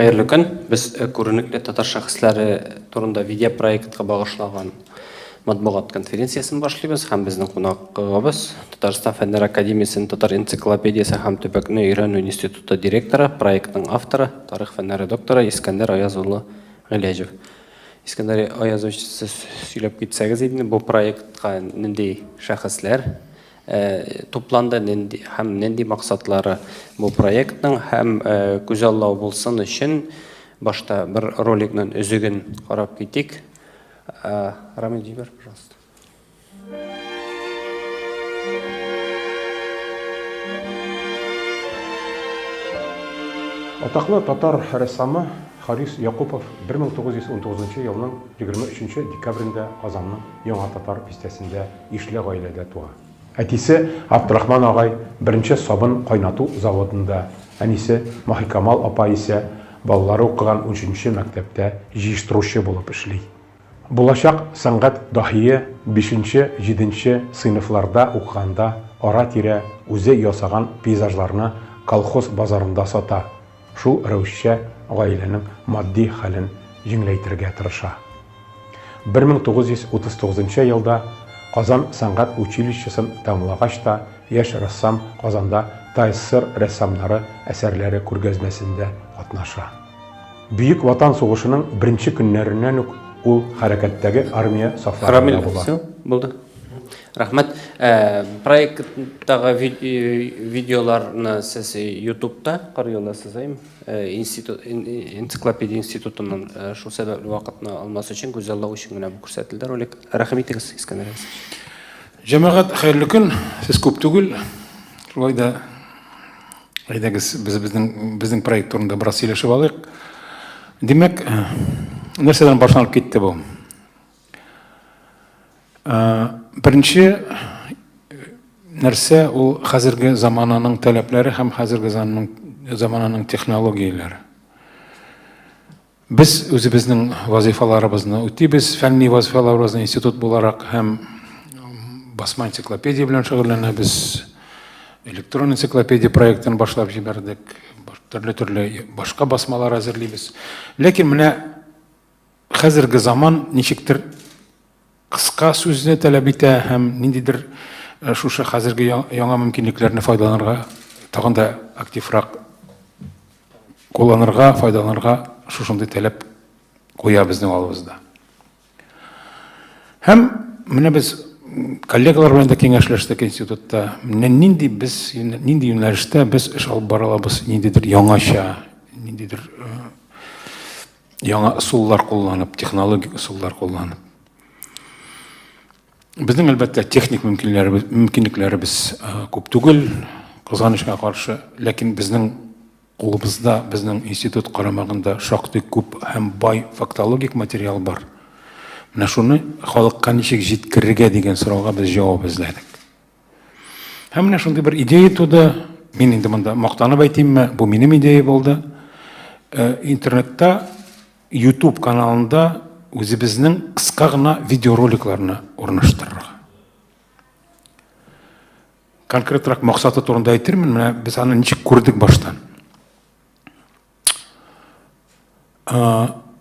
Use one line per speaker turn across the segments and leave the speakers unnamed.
Хайырлы күн. Біз көрінікті татар шәхесләре турында видео проектқа бағышлаған матбугат конференциясын башлыйбыз һәм безнең кунагыбыз Татарстан Фәннәр Академиясының Татар энциклопедиясы һәм төбәкне өйрәнү институты директоры, проектның авторы, тарих фәннәре докторы Искәндәр Аяз улы Гыйләҗев. Искәндәр Аяз улы, сез сөйләп китсәгез инде, бу проектка нинди шәхесләр тупланды һәм нинди максатлары бу проектның һәм күзаллау булсын өчен башта бер роликның үзеген карап китик. Рамиль Дибер, пожалуйста.
Атаклы татар рәссамы Харис Якупов 1919 елның 23 декабрендә Казанның Яңа Татар бистәсендә ишле гаиләдә туа. Әтисе Абдрахман агай беренче сабын кайнату заводында, әнисе Махикамал апа исә балалары укыган 13-нче мәктәптә җыештыручы булып эшли. Булачак сәнгать даһие 5-7 сыйныфларда укыганда ара-тирә үзе ясаган пейзажларны колхоз базарында сата. Шул рәвешчә гаиләнең матди хәлен җиңеләйтергә тырыша. 1939 елда Казан сәнгать училищесын тәмамлагач та яшь рәссам Казанда ТССР рәссамнары әсәрләре күргәзмәсендә катнаша. Бөек Ватан сугышының беренче көннәреннән үк ул хәрәкәттәге армия сафларында була.
Булды. Рахмәт. Проекттагы видеоларны сез YouTube'та карый аласыз, энциклопедия институтының шул сәбәпле вакытны алмас өчен күзаллау өчен генә бу күрсәтелде ролик. Рәхмәт итегез, Искәндәр.
Җәмәгать, хәерле көн. Сез күп түгел. Шулай да безнең проект турында бераз сөйләшеп алыйк. Димәк, нәрсәдән башланып китте бу? Беренче нәрсә ул хәзерге замананың таләпләре һәм хәзерге замананың технологияләре. Без үзебезнең вазифаларыбызны үтибез, фәнни вазифаларыбызны институт буларак һәм басма энциклопедия белән шөгыльләнәбез. Электрон энциклопедия проектын башлап җибәрдек. Төрле башка басмалар әзерлибез. Ләкин менә хәзерге заман ничектер кыска сүзне таләп итә һәм ниндидер шушы хәзерге яңа мөмкинлекләрне файдаланырга, тагын да активрак кулланырга, файдаланырга шушындый таләп куя безнең алыбызда. Һәм менә без коллегалар белән дә киңәшләштек институтта. Нинди юнәлештә без эш алып бара алабыз, ниндидер яңача, ниндидер яңа ысуллар кулланып, технологик ысуллар кулланып. Безнең әлбәттә техник мөмкинлекләребез күп түгел, кызганычка каршы, ләкин безнең кулыбызда, безнең институт карамагында шактый күп һәм бай фактологик материал бар. Менә шуны халыкка ничек җиткерергә дигән сорауга без җавап эзләдек. Һәм менә шундый бер идея туды. Мин инде монда мактанып әйтимме, бу минем идея булды. Интернетта, YouTube каналында үзебезнең кыска гына видеороликларны урнаштырырга. Конкретрак максаты турында әйтермен, менә без аны ничек күрдек баштан.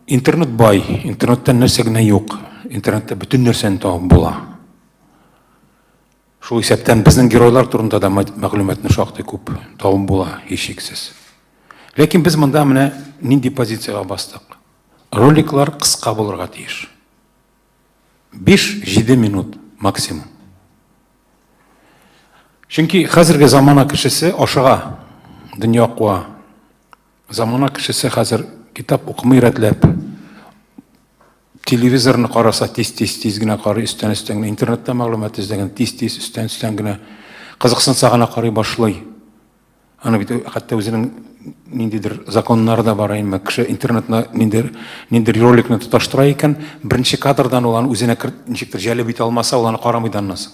Интернет бай, интернеттан нәрсә генә юк. Интернетта бөтен нәрсәне табып була. Шул исәптән безнең геройлар турында да мәгълүматны шактый күп табып була, һичшиксез. Ләкин без монда менә нинди позициягә бастык? Роликлар кыска булырга тиеш. 5-7 минут максимум. Чөнки хәзерге замана кешесе ашыга, дөнья куа. Замана кешесе хәзер китап укымый рәтләп, телевизорны караса тиз генә карый, өстән генә интернетта мәгълүмат эзләгән тиз өстән генә кызыксынса гына карый башлый. Аны бит хәтта үзенең ниндидер законнары да бар инде. Кеше интернетна ниндидер роликны тоташтыра икән, беренче кадрдан ул аны үзенә ничектер җәлеп итә алмаса, ул аны карамыйдан насың.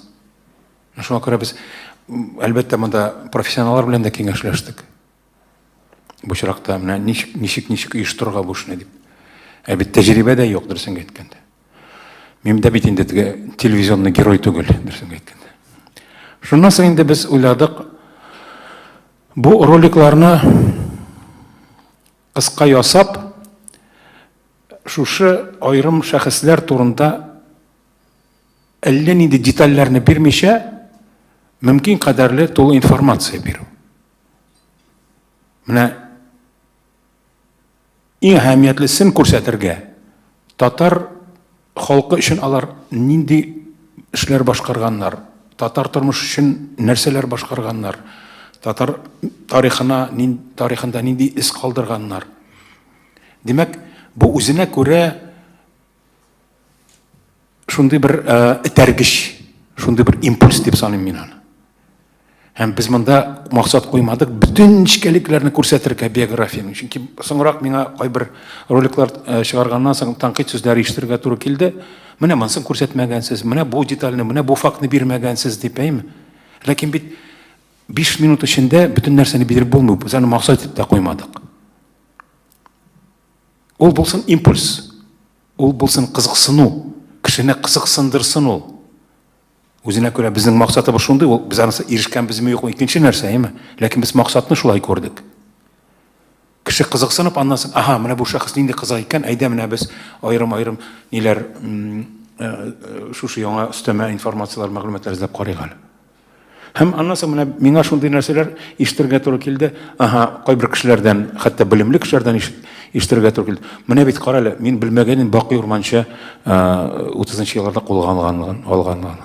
Шуңа күрә без әлбәттә монда профессионаллар белән дә киңәшләштек. Бу чиракта менә ничек оештырырга бу эшне дип. Бит тәҗрибә дә юк, дөресен әйткәндә. Мин дә бит инде телевизионный герой түгел, дөресен әйткәндә. Шуннан соң инде без уйладык, бу роликларны кыска ясап, шушы айрым шәхесләр турында әллә нинди детальләрне бирмичә, мөмкин кадәрле тулы информация бирү. Менә иң әһәмиятлесен күрсәтергә, татар халкы өчен алар нинди эшләр башкарганнар, татар тормыш өчен нәрсәләр башкарганнар, татар тарихында нинди из калдырганнар. Демәк, бу үзенә күрә шундый бер этәргеч, шундый бер импульс дип саныйм мин аны. Һәм без монда максат куймадык, бүтән нечкәлекләрне күрсәтергә биографияны. Чөнки соңрак миңа кайбер роликлар чыгарганнан соң тәнкыйть сүзләре ишетергә туры килде. Менә монысын күрсәтмәгәнсез, менә бу детальны, менә бу фактны бирмәгәнсез дип әйме. Ләкин бит 5 минут эчендә бүтән нәрсәне биреп булмый, без аны максат итеп тә куймадык. Ул булсын импульс, ул булсын кызыксыну, кешене кызыксындырсын ул. Үзенә күрә безнең максатыбыз шундый, ул без анысы ирешкәнбезме юк, икенче нәрсә, әйме. Ләкин без максатны шулай күрдек. Кеше кызыксынып, аннан соң, аха, менә бу шәхес нинди кызык икән, әйдә менә без айрым-айрым ниләр шушы яңа өстәмә информациялар, мәгълүматлар эзләп карыйк әле. Һәм аннан соң менә миңа шундый нәрсәләр ишетергә туры килде. Аха, кайбер кешеләрдән, хәтта белемле кешеләрдән ишетергә туры килде. Менә бит кара әле, мин белмәгәнен Бакый Урманчы 30-нчы елларда алган.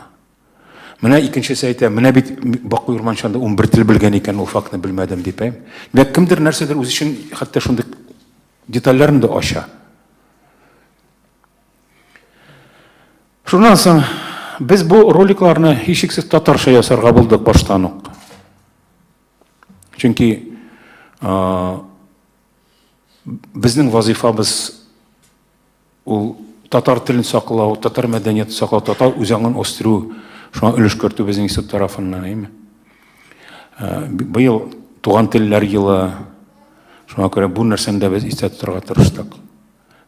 Менә икенчесе әйтә, менә бит Бакый Урманчында 11 тел белгән икән, ул фактны белмәдем дип әйм. Ләкин кемдер нәрсәдер үз өчен хәтта шундый детальләрне дә ача. Шуннан соң без бу роликларны һичшиксез татарча ясарга булдык баштан ук. Чөнки безнең вазифабыз ул татар телен саклау, татар мәдәниятен саклау, татар үзаңын үстерү, шуңа өлеш кертү безнең институт тарафыннан, әйме. Быел туган телләр елы, шуңа күрә бу нәрсәне дә без истә тотарга тырыштык.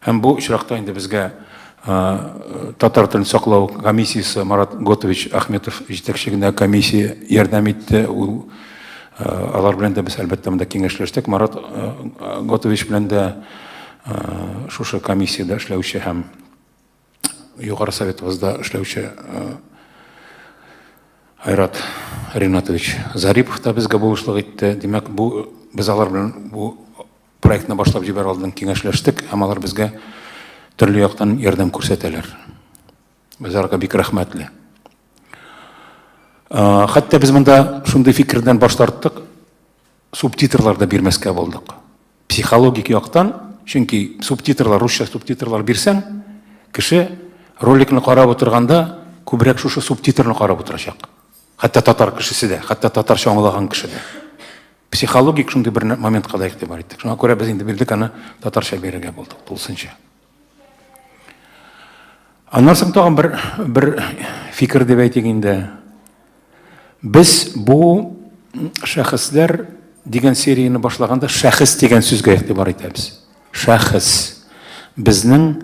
Һәм бу очракта инде безгә татар телен саклау комиссиясе Марат Готович Ахметов җитәкчелегендәге комиссия ярдәм итте. Ул алар белән дә без әлбәттә монда киңәшләштек. Марат Готович белән дә шушы комиссияда эшләүче һәм югары советыбызда эшләүче Айрат Ринатович Зарипов та безгә булышлык итте. Димәк, бу без алар белән бу проектны башлап җибәр алдын киңәшләштек, һәм алар безгә төрле яктан ярдәм күрсәтәләр. Без аларга бик рәхмәтле. Хәтта без монда шундый фикердән баш тарттык, субтитрлар да бирмәскә булдык. Психологик яктан, чөнки субтитрлар, русча субтитрлар бирсәң, кеше роликны карап утырганда күбрәк шушы субтитрны карап утырачак. Хәтта татар кешесе дә, хәтта татарча аңлаган кеше дә. Психологик шундый бер моментка да игътибар иттек. Шуңа күрә без инде бирдек, аны татарча бирергә булдык, тулысынча. Аннан соң тагын бер фикер дип әйтик инде. Без бу шәхесләр дигән серияны башлаганда шәхес дигән сүзгә игътибар итәбез. Шәхес. Безнең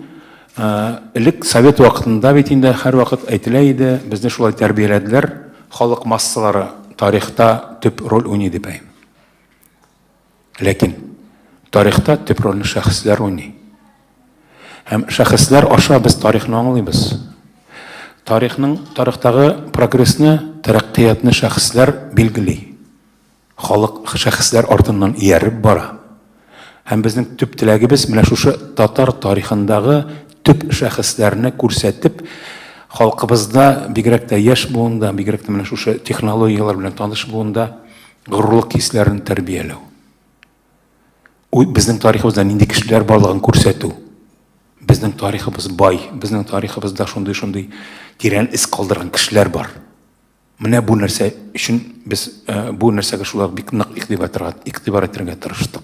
элек совет вакытында бит инде һәр вакыт әйтелә иде, безне шулай тәрбияләделәр, халык массалары тарихта төп роль уйный дип әйтәм. Ләкин тарихта төп рольне шәхесләр уйный. Һәм шәхесләр аша без тарихны аңлыйбыз. Тарихтагы прогрессны, тәрәккыятны шәхесләр билгели. Халык шәхесләр артыннан ияреп бара. Һәм безнең төп теләгебез менә шушы татар тарихындагы төп шәхесләрне күрсәтеп, халкыбызда бигрәк тә яшь буында, бигрәк тә менә шушы технологиялар белән таныш буында горурлык хисләрен тәрбияләү. Безнең тарихыбызда нинди кешеләр барлыгын күрсәтү. Безнең тарихыбыз бай, безнең тарихыбызда шундый тирән из калдырган кешеләр бар. Менә бу нәрсә өчен без бу нәрсәгә шулай бик нык игътибар итәргә тырыштык.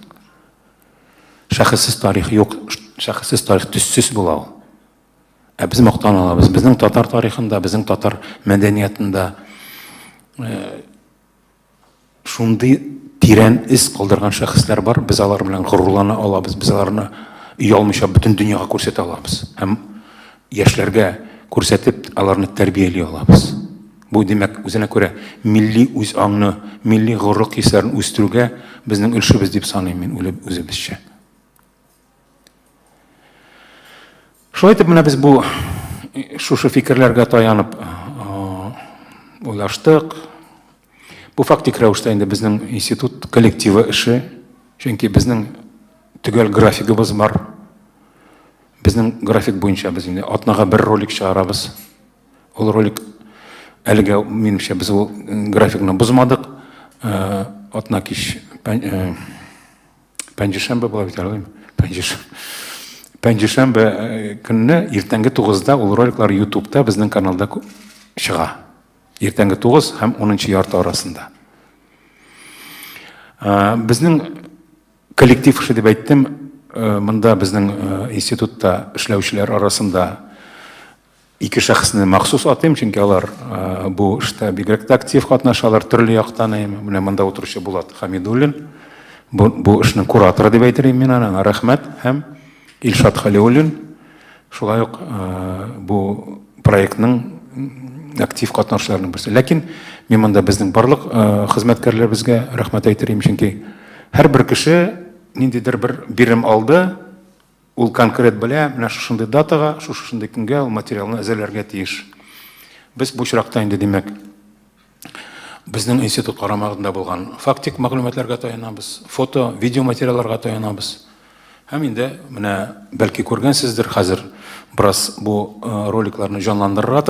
Шәхессез тарих юк, шәхессез тарих төссез була ул. Без мактан алабыз. Безнең татар тарихында, безнең татар мәдәниятендә шундый тирән из калдырган шәхесләр бар. Без алар белән горурлана алабыз. Без аларны ялмыйча бөтен дөньяга күрсәтә алабыз. Һәм яшьләргә күрсәтеп, аларны тәрбияли алабыз. Бу демәк үзенә күрә милли үз аңны, милли горурлык хисләрен үстерүгә безнең өлешебез дип саныйм мин үзебезчә. Шулай итеп, менә без бу шушы фикерләргә таянып уйлаштык. Бу фактик рәвештә инде безнең институт коллективы эше, чөнки безнең төгәл графигыбыз бар. Безнең график буенча без инде атнага бер ролик чыгарабыз. Ул ролик әлегә минемчә без ул графикны бозмадык. Атна кич пәнҗешәмбе була бит әле. Пәнҗешәмбе көнне иртәнге 9-да ул роликлар YouTube'та безнең каналда чыга. Иртәнге 9 һәм 10-нчы ярты арасында. Безнең коллектив эше дип әйттем, монда безнең институтта эшләүчеләр арасында ике шәхесне махсус атыйм, чөнки алар бу эштә бигрәк тә актив катнашалар, төрле яктан. Менә монда утыручы Булат Хамидуллин, бу эшнең кураторы дип әйтергә мин аны, рәхмәт, һәм Илшат Халиуллин, шулай ук бу проектның актив катнашучыларның берсе. Ләкин мин монда безнең барлык хезмәткәрләребезгә рәхмәт әйтергә, чөнки һәрбер кеше ниндидер бер бирем алды, ул конкрет белә, менә шушындый датага, шушындый көнгә ул материалны әзерләргә тиеш. Без бу чиракта инде, димәк, безнең институт карамагында булган фактик мәгълүматларга таянабыз, фото, видео материалларга таянабыз. Һәм инде менә бәлки күргәнсездер, хәзер бераз бу роликларны җанландырырга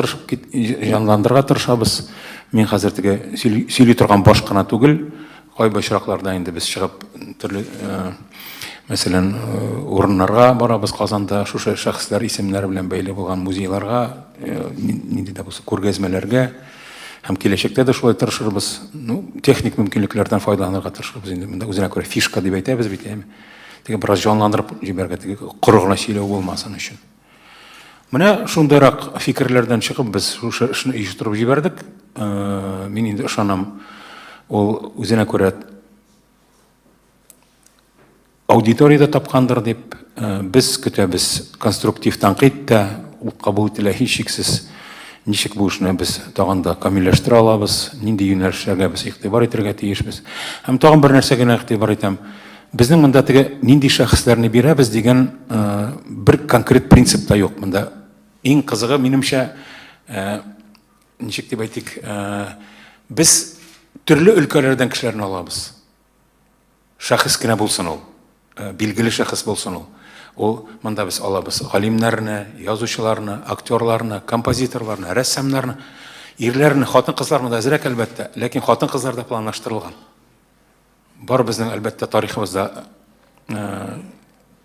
тырышабыз. Мин хәзер теге сөйли торган баш кына түгел, кайбер чиракларда инде без чыгып төрле мәсәлән урыннарга барабыз. Казанда шушы шәхесләр исемнәре белән бәйле булган музейларга, нинди дә булса күргәзмәләргә, һәм киләчәктә дә шулай тырышырбыз. Техник мөмкинлекләрдән файдаланырга тырышырбыз. Инде монда үзенә күрә фишка дип әйтәбез бит. Теге бераз җанландырып җибәргә, теге коры гына сөйләү булмасын өчен. Менә шундыйрак фикерләрдән чыгып без шушы эшне оештырып җибәрдек. Мин инде ышанам, ул үзенә күрә аудиторияда тапкандыр дип без көтәбез. Конструктив тәнкыйть тә ул кабул ителә һичшиксез. Ничек бу эшне без тагын да камилләштерә алабыз, нинди юнәлешләргә без игътибар итәргә тиешбез. Һәм тагын бер нәрсәгә игътибар итәм. Безнең монда теге нинди шәхесләрне бирәбез дигән бер конкрет принцип та юк монда. Иң кызыгы минемчә, ничек дип әйтик, без төрле өлкәләрдән кешеләрне алабыз. Шәхес кенә булсын ул, билгеле шәхес булсын ул. Ул монда без алабыз галимнәрне, язучыларны, актерларны, композиторларны, рәссамнарны, ирләрне, хатын-кызларны да әзрәк әлбәттә, ләкин хатын-кызлар да планлаштырылган. Бар безнең әлбәттә тарихыбызда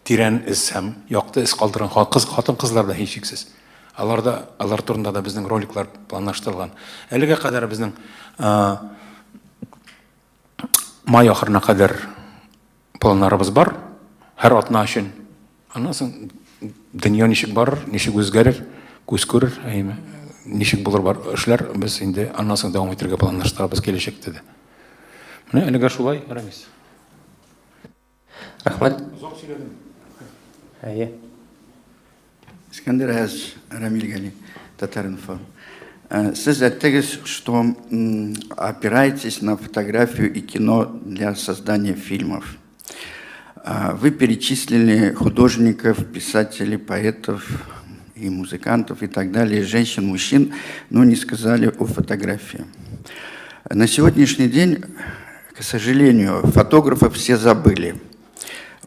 тирән эз һәм якты эз калдырган хатын-кызлар да һичшиксез. Алар турында да безнең роликлар планлаштырылган. Әлегә кадәр безнең май ахырына кадәр планнарыбыз бар, һәр атна өчен. Аннан соң дөнья ничек барыр, ничек үзгәрер, күз күрер, ничек булыр бар эшләр, без инде аннан соң дәвам итәргә планлаштырабыз киләчәктә дә. Менә әлегә шулай, Рамис.
Рәхмәт.
Искандер Аз, Рамиль Гали, Татаринфо. Сіз әттегіз, что опираетесь на фотографию и кино для создания фильмов. Вы перечислили художников, писателей, поэтов и музыкантов и так далее, женщин, мужчин, но не сказали о фотографии. На сегодняшний день, к сожалению, фотографов все забыли.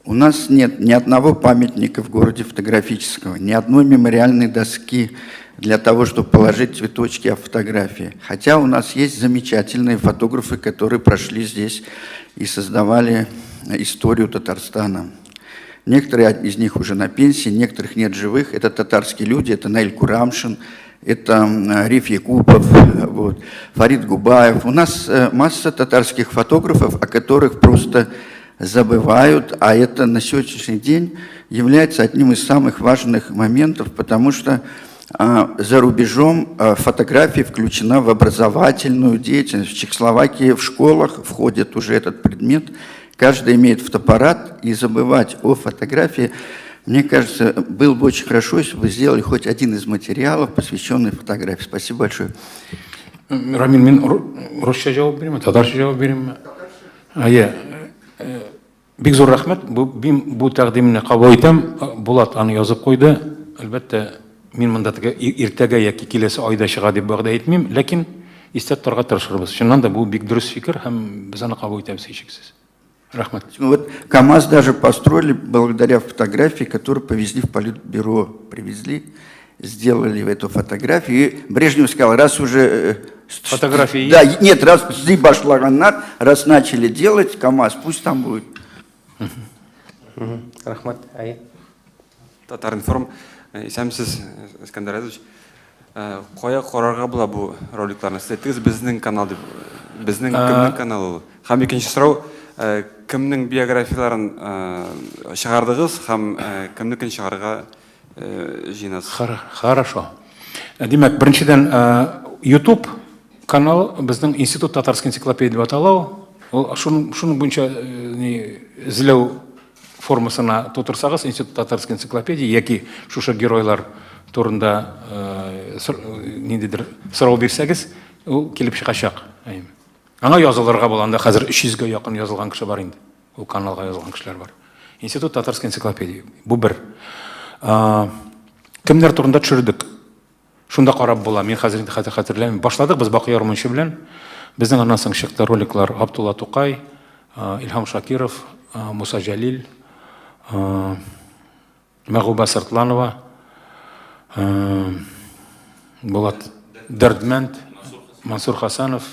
У нас нет ни одного памятника в городе фотографического, ни одной мемориальной доски для того, чтобы положить цветочки о фотографии. Хотя у нас есть замечательные фотографы, которые прошли здесь и создавали историю Татарстана. Некоторые из них уже на пенсии, некоторых нет живых. Это татарские люди, это Наиль Курамшин, это Риф Якупов, вот, Фарид Губаев. У нас масса татарских фотографов, о которых просто забывают, а это на сегодняшний день является одним из самых важных моментов, потому что за рубежом фотография включена в образовательную деятельность. В Чехословакии в школах входит уже этот предмет. Каждый имеет фотоаппарат, и забывать о фотографии, мне кажется, было бы очень хорошо, если бы вы сделали хоть один из материалов, посвященный фотографии. Спасибо большое.
Рамиль, мен русча жауап беремін, татарша жауап беремін. Бик зур рахмет. Бу тәкъдимне кабул итәм. Булат аны язып куйды. әлбәттә, мин монда иртәгә яки киләсе айда чыга дип вәгъдә итмим, ләкин истә торырга тырышырбыз. Чыннан да бу бик дөрес фикер һәм без аны кабул итәбез һичшиксез. Рәхмәт.
Ну вот КАМАЗ даже построили благодаря фотографии, которую повезли в политбюро, привезли, сделали эту фотографию. И Брежнев сказал, раз уже...
Фотографии
Да, нет, раз башлаганнар, раз начали делать КАМАЗ, пусть там будет.
Рахмат. Ай.
Татаринформ, исәмсез Искәндәр Әзович, кая карарга була бу роликларны? Сез безнең канал дип, безнең кемнең каналы? Һәм икенче сорау, кемнең биографияларын чыгардыгыз һәм кемнекен чыгарга җыйнасыз?
Хорошо. Димәк, беренчедән YouTube канал безнең Институт татарской энциклопедии дип атала. Ул шуның буенча эзләү формасына тутырсагыз, Институт татарской энциклопедии яки шушы геройлар турында ниндидер сорау бирсәгез, ул килеп чыгачак. Аңа язылырга булганда хәзер 300-гә якын язылган кеше бар инде. Ул каналга язылган кешеләр бар. Институт татарской энциклопедии. Бу бер. Кемнәр турында төшердек? Шунда карап була. Мин хәзер инде хәтерләмим. Башладык без Бакый Ярмунчы белән. Безнең аннан соң чыкты роликлар Абдулла Тукай, Илһам Шакиров, Муса Җәлил, Мәгъуба Сыртланова, Булат Дәрдмәнд, Мансур Хасанов,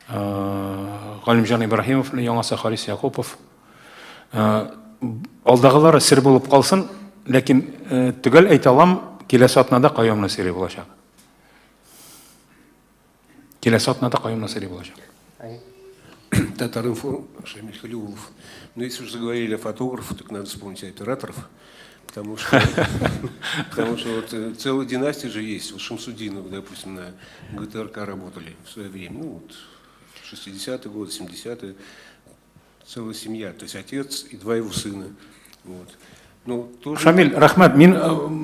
Галимҗан Ибраһимов, яңасы Харис Якупов. Алдагылары сер булып калсын, ләкин төгәл әйтә алам, киләсе атнада Каюм Насыйри булачак. Киләсе атнада Каюм Насыйри булачак.
Татаринформ, Шамиль Халиуллов. Но если уже заговорили о фотографах, так надо вспомнить операторов, потому что вот целая династия же есть. Вот Шамсудинов, допустим, на ГТРК работали в свое время. Ну вот 60-е годы, 70-е. Целая семья, то есть отец и два его сына. Вот. Ну, тоже...
Шамил, рәхмәт. Мин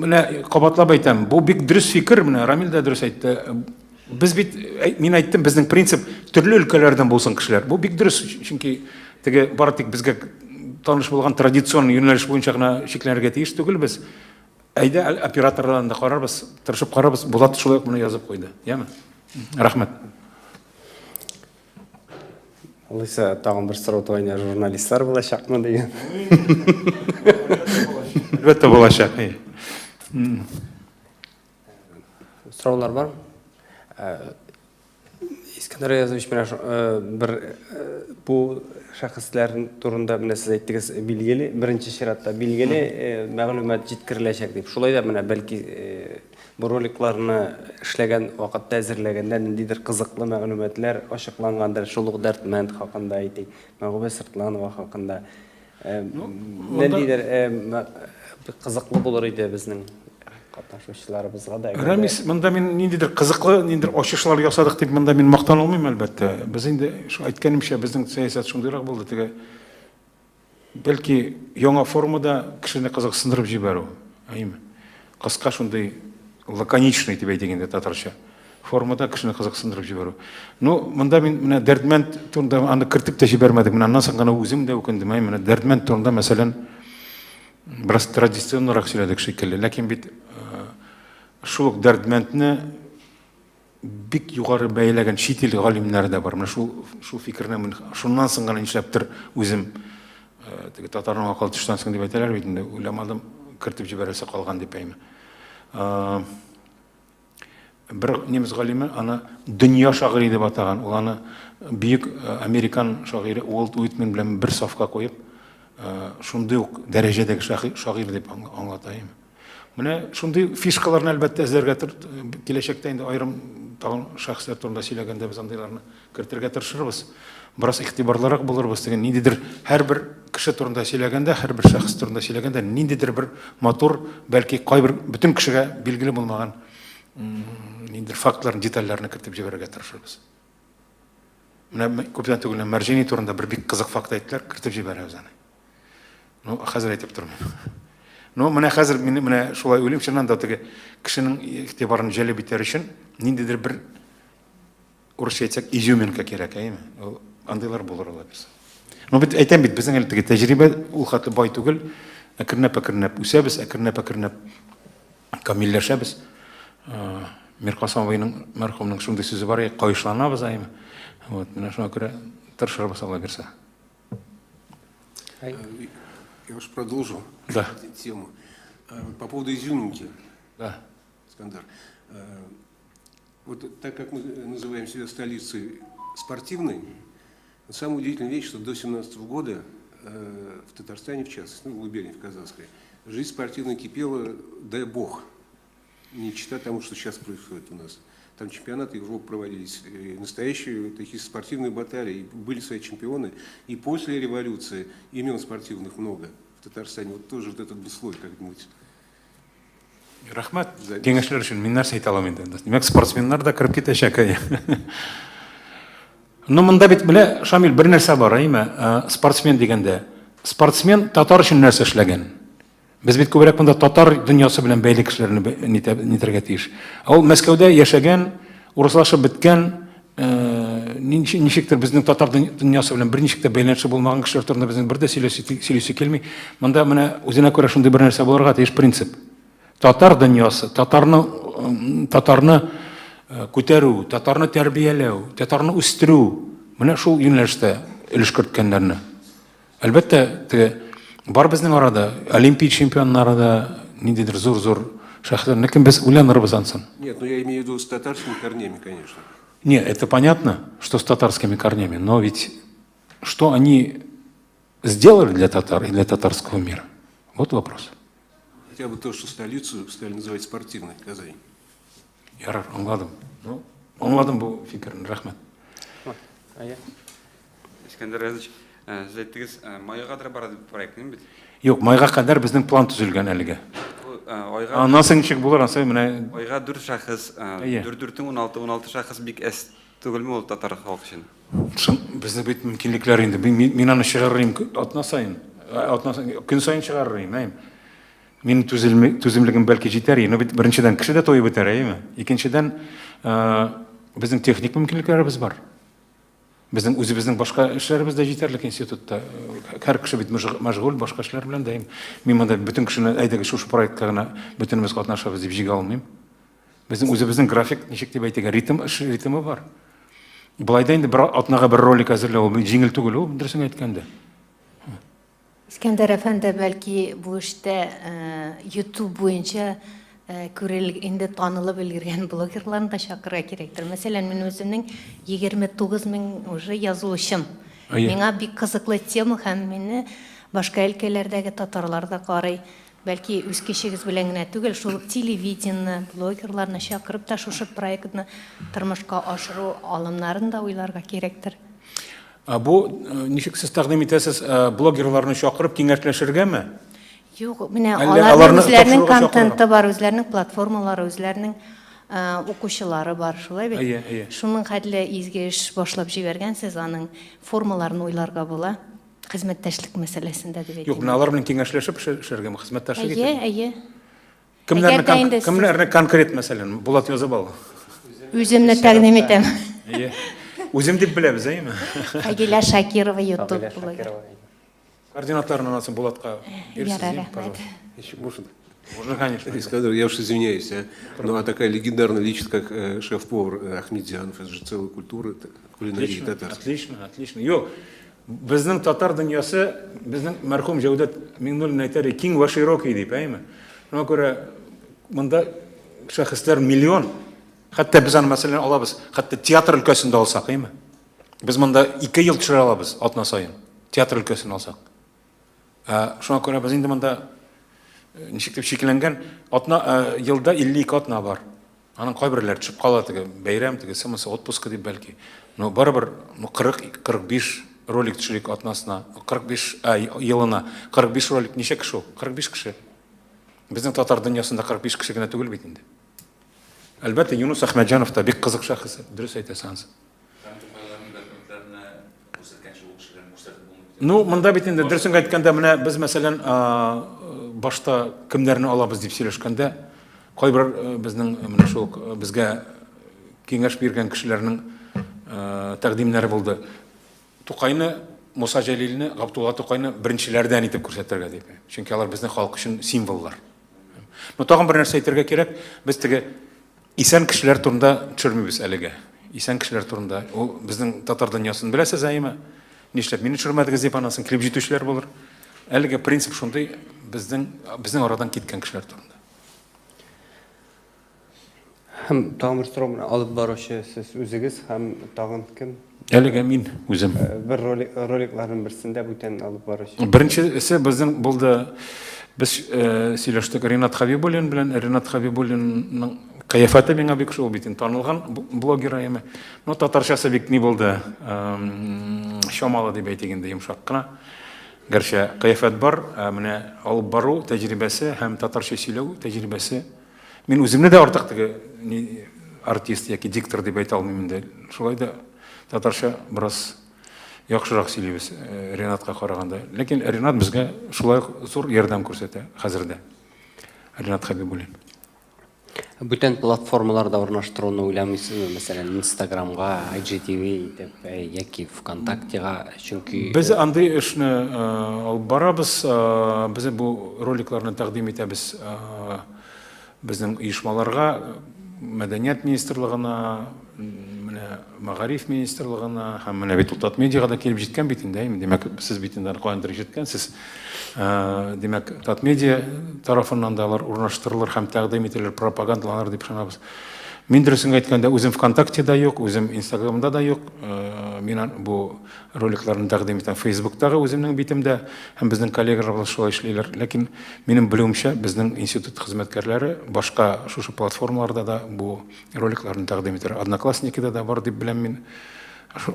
менә кабатлап әйтәм. Бу бик дөрес фикер, менә Рамил дә дөрес әйтте. Без бит, мин әйттем, безнең принцип төрле өлкәләрдән булсын кешеләр. Бу бик дөрес, чөнки теге бары тик безгә таныш булган традицион юнәлеш буенча гына шикләргә тиеш түгел без. Әйдә операторларны да карарбыз, тырышып карарбыз. Булат шулай ук моны язып куйды. Яме? Рәхмәт.
Алайса, тагын бер сорау туйна журналистлар булачакмы дигән.
Әлбәттә булачак.
Сораулар бар? Искәндәр Әзович, бер бу шәхесләр турында менә сез әйттегез, билгеле, беренче чиратта билгеле мәгълүмат җиткереләчәк дип. Шулай да менә бәлки бу роликларны эшләгән вакытта әзерләгәндә ниндидер кызыклы мәгълүматлар ачыклангандыр, шул ук Дәрдмәнд хакында әйтик, Мәгъуба Сыртланова хакында. Ниндидер кызыклы булыр иде безнең катнашучыларыбызга да.
Рамис, монда мин ниндидер кызыклы, ниндидер ачышлар ясадык дип монда мин мактан алмыйм әлбәттә. Без инде шу әйткәнемчә безнең сәясәт шундыйрак булды, теге бәлки яңа формада кешене кызыксындырып җибәрү. Кыска шундый лаконичный дип әйтгәндә татарча формада кешене кызыксындырып җибәрү. Ну, монда мин менә Дәрдмәнд турында аны кертеп тә җибәрмәдек. Менә аннан соң гына үзем дә үкендем. Менә Дәрдмәнд турында мәсәлән бераз традиционнарак сөйләдек шикелле, ләкин бит шул ук Дәрдмәндне бик югары бәяләгән чит ил галимнәре дә бар. Менә шул фикерне мин шуннан соң гына нишләптер үзем теге татарның акыл төштән соң дип әйтәләр бит инде. Уйламадым, кертеп җибәрәсе калган дип әйме. Бер немец галиме аны дөнья шагыйре дип атаган. Ул аны бөек американ шагыйре Уолт Уитмен белән бер сафка куеп, шундый ук дәрәҗәдәге шагыйрь дип аңлатайм. Менә шундый фишкаларны әлбәттә эзләргә киләчәктә инде аерым тагын шәхесләр турында сөйләгәндә без андыйларны кертергә тырышырбыз. Бераз игътибарлырак булырбыз. Теге ниндидер һәрбер кеше турында сөйләгәндә, һәрбер шәхес турында сөйләгәндә ниндидер бер матур, бәлки кайбер бөтен кешегә билгеле булмаган ниндидер фактларны, детальләрне кертеп җибәрергә тырышырбыз. Менә күптән түгел Мәрҗани турында бер бик кызык факт әйттеләр, кертеп җибәрәбез аны. Ну, хәзер әйтеп тормыйм. Ну, менә хәзер мин менә шулай уйлыйм, чыннан да теге кешенең игътибарын җәлеп итәр өчен ниндидер бер урысча әйтсәк изюминка кирәк, әйме? Ул андыйлар булыр алар без. Ну, бит әйтәм бит, безнең әле тәҗрибә ул хәтле бай түгел, әкренәп үсәбез, әкренәп камилләшәбез. Миркасым абыйның мәрхүмнең шундый сүзе бар, кайышланабыз айым. Вот, менә шуңа күрә тырышырбыз Алла бирсә.
Я уж продолжу
Да.
тему. По поводу изюминки,
Да.
Искандар. Вот так как мы называем себя столицей спортивной, самая удивительная вещь, что до 2017 года в Татарстане, в частности, ну, в Губернии, в Казахской, жизнь спортивная кипела, дай бог, не читая тому, что сейчас происходит у нас. Там чемпионаты Европы проводились, настоящие такие спортивные баталии, были свои чемпионы. И после революции имен спортивных много в Татарстане. Вот тоже вот этот бы слой как-нибудь.
Рахмат. Кеңешләр өчен мин нәрсә әйтә алам инде. Димәк, спортсменнар да киреп китәчәк. Ну, монда бит белә, Шамил, бер нәрсә бар, әйме? Спортсмен дигәндә, спортсмен татар өчен нәрсә эшләгән? Без бит күбрәк монда татар дөньясы белән бәйле кешеләрне нитәргә тиеш. Ул Мәскәүдә яшәгән, урыслашып беткән, ничектер безнең татар дөньясы белән берничек тә бәйләнеше булмаган кешеләр турында безнең бер дә сөйләсе килми. Монда менә үзенә күрә шундый бер нәрсә булырга тиеш принцип. Татар дөньясы, татарны күтәрү, татарны тәрбияләү, татарны үстерү, менә шул юнәлештә өлеш керткәннәрне. Әлбәттә, бар безнең арада, олимпия чемпионнары да, ниндидер зур-зур шәхесләр, ләкин без уйланырбыз ансын.
Нет, ну я имею в виду с татарскими корнями, конечно.
Нет, это понятно, что с татарскими корнями, но ведь что они сделали для татар и для татарского мира? Вот вопрос.
Хотя бы то, что столицу стали называть спортивной, Казань.
Ярар, аңладым. Ну, аңладым бу фикерне, рәхмәт.
Искандер Разыч, сіз айттыңыз, майға қадәр барады проектің бит?
Юк, майга кадәр безнең план төзелгән әлегә. Аннан соң ничек булыр, ансы менә
Айға 4 шәхес, 4-4-тің 16 шәхес бик әс түгелме ул татар халкы өчен?
безнең бит мөмкинлекләр инде. Мин аны чыгарырым атна сайын, көн сайын чыгарырым. Минем түземлегем бәлки җитәр, но бит беренчедән кеше дә тоеп бетәр, әйме? Икенчедән безнең техник мөмкинлекләребез бар. Безнең үзебезнең башка эшләребез дә җитәрлек институтта. Һәр кеше бит мәшгуль башка эшләр белән дә. Мин монда бөтен кешене әйдәгез шушы проектка гына бөтенебез катнашабыз дип җигә алмыйм. Безнең үзебезнең график ничек дип әйтергә, ритмы бар. Булай да инде бер атнага бер ролик әзерләү җиңел түгел, ул дөресен әйткәндә.
Искәндәр әфәнде, бәлки бу эштә YouTube буенча инде танылып өлгергән блогерларны да чакырырга кирәктер. Мәсәлән, мин үземнең 29 мең уже язылучым. Миңа бик кызыклы тема һәм мине башка өлкәләрдәге татарлар да карый. Бәлки үз кешегез белән генә түгел, шул телевидение, блогерларны чакырып та шушы проектны тормышка ашыру алымнарын да уйларга кирәктер.
Бу ничек сез тәкъдим итәсез, блогерларны чакырып киңәшләшергәме?
Юк, менә аларның үзләренең контенты бар, үзләренең платформалары, үзләренең укучылары бар, шулай бит. Шуның хәтле изге эш башлап җибәргәнсез, аның формаларын уйларга була. Хезмәттәшлек мәсьәләсендә дип әйтәм.
Юк, менә алар белән киңәшләшеп эшләргәме, хезмәттәшлек итәргә?
Әйе.
Кемнәрне конкрет мәсәлән, Булат язып ал.
Үземне тәкъдим итәм.
Әйе. Үзем дип беләбез, әйме?
Агилә Шакирова YouTube блогер.
Координаторын алсын Булатка.
Ярар,
Еще можно?
Можно, конечно.
Искандер, я уж извиняюсь, ну а такая легендарная личность, как шеф-повар Ахмедзянов, это же целая культура кулинарии татарской.
Отлично. Юк, безнең татар дөньясы, безнең мәрхүм Җәүдәт Миңнуллин әйтер, киң ва широкий дип, әйме? Шуңа күрә монда шәхесләр миллион. Хәтта без аны мәсәлән алабыз, хәтта театр өлкәсендә алсак, әйме? Без монда 2 ел төшерә алабыз атна сайын. Театр өлкәсен алсак. Шуңа күрә без инде монда ничек дип шикелләнгән, атна елда 52 атна бар. Аның кайберләр төшеп кала, теге бәйрәм, теге самысы отпуска дип бәлки. Но барыбер 40-45 ролик төшерик атнасына, 45 елына 45 ролик ничә кеше? 45 кеше. Безнең татар дөньясында 45 кеше генә түгел бит инде. Әлбәттә, Юнус Әхмәтҗанов та бик кызык шәхес, дөрес әйтәсез. Ну, монда бит инде дөресен әйткәндә, менә без мәсәлән башта кемнәрне алабыз дип сөйләшкәндә, кайбер безнең менә шул безгә киңәш биргән кешеләрнең тәкъдимнәре булды. Тукайны, Муса Җәлилне, Габдулла Тукайны беренчеләрдән итеп күрсәтергә дип. Чөнки алар безнең халык өчен символлар. Но тагын бер нәрсә әйтергә кирәк, без теге исән кешеләр турында төшермибез әлегә. Исән кешеләр турында. Ул безнең татар дөньясын беләсез әйме? Нишләп мине төшермәдегез дип анасын килеп җитүчеләр булыр. Әлегә принцип шундый, безнең арадан киткән кешеләр турында.
Һәм тагын бер сорау белән алып баручы сез үзегез һәм тагын кем?
Әлегә мин үзем.
Бер роликларның берсендә бүтән алып баручы.
Беренчесе безнең булды, без сөйләштек Ринат Хабибуллин белән. Ринат Хабибуллинның кыяфәте миңа бик шул бит, танылган блогер әйме. Но татарчасы бик ни булды, шамалы дип әйтегәндә йомшак кына. Гәрчә кыяфәт бар, менә алып бару тәҗрибәсе һәм татарча сөйләү тәҗрибәсе. Мин үземне дә артык теге артист яки диктор дип әйтә алмыйм инде. Шулай да татарча бераз яхшырак сөйлибез Ринатка караганда. Ләкин Ринат безгә шулай зур ярдәм күрсәтә хәзердә. Ринат Хабибуллин.
Бүтән платформаларда урнаштыруны уйламыйсызмы? Мәсәлән, Instagramга, IGTV итеп, яки ВКонтактега, чөнки
Без андый эшне алып барабыз, без бу роликларны тәкъдим итәбез безнең оешмаларга, Мәдәният министрлыгына, менә Мәгариф министрлыгына һәм менә бит Тат медиага да килеп җиткән бит инде. Димәк, сез бит инде каяндыр җиткәнсез. Димәк, Тат медиа тарафыннан да алар урнаштырылыр һәм тәкъдим ителер, пропагандаланыр дип ышанабыз. Мин дөресен әйткәндә, үзем ВКонтактеда юк, үзем Инстаграмда да юк. Мин бу роликларны тәкъдим итәм Фейсбуктагы үземнең битемдә һәм безнең коллегалар шулай эшлиләр. Ләкин минем белүемчә, безнең институт хезмәткәрләре башка шушы платформаларда да бу роликларны тәкъдим итәр. Одноклассникида да бар дип беләм мин.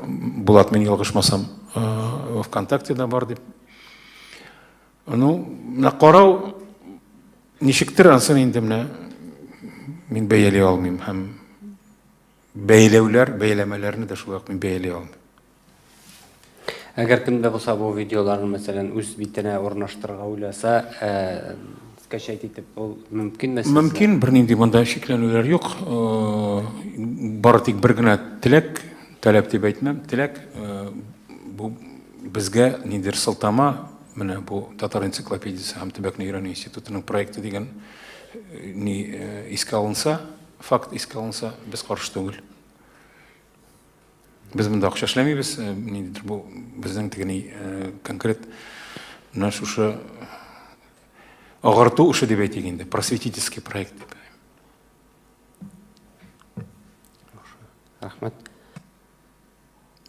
Булат, мин ялгышмасам, ВКонтактеда бар дип. Ну, на карау ничектер ансын инде менә мин бәялый алмыйм һәм бәйләмәләрне дә шулай мин бәялый алмыйм.
Әгәр кемдә булса бу видеоларны мәсәлән үз битенә урнаштырырга уйласа, скачать итеп ул мөмкинме?
Мөмкин, бернинди монда шикләнүләр юк. Бары тик бер генә теләк, таләп дип әйтмәм, теләк бу безгә ниндидер сылтама, менә бу Татар энциклопедиясе һәм Төбәкне өйрәнү институтының проекты дигән искә алынса, факт искә алынса, без каршы түгел. Без монда акча эшләмибез, ниндидер бу безнең тегени конкрет менә шушы агарту эше дип әйтик инде, просветительский проект дип.
Рәхмәт.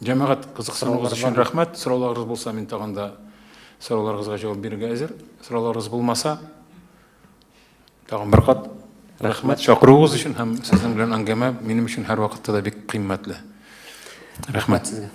Җәмәгать кызыксынуыгыз өчен рәхмәт. Сорауларыгыз булса, мин тагын да сорауларыгызга җавап бирергә әзер. Сорауларыгыз булмаса, тагын бер кат рәхмәт чакыруыгыз өчен һәм сезнең белән әңгәмә минем өчен һәр вакытта да бик кыйммәтле. Рәхмәт сезгә.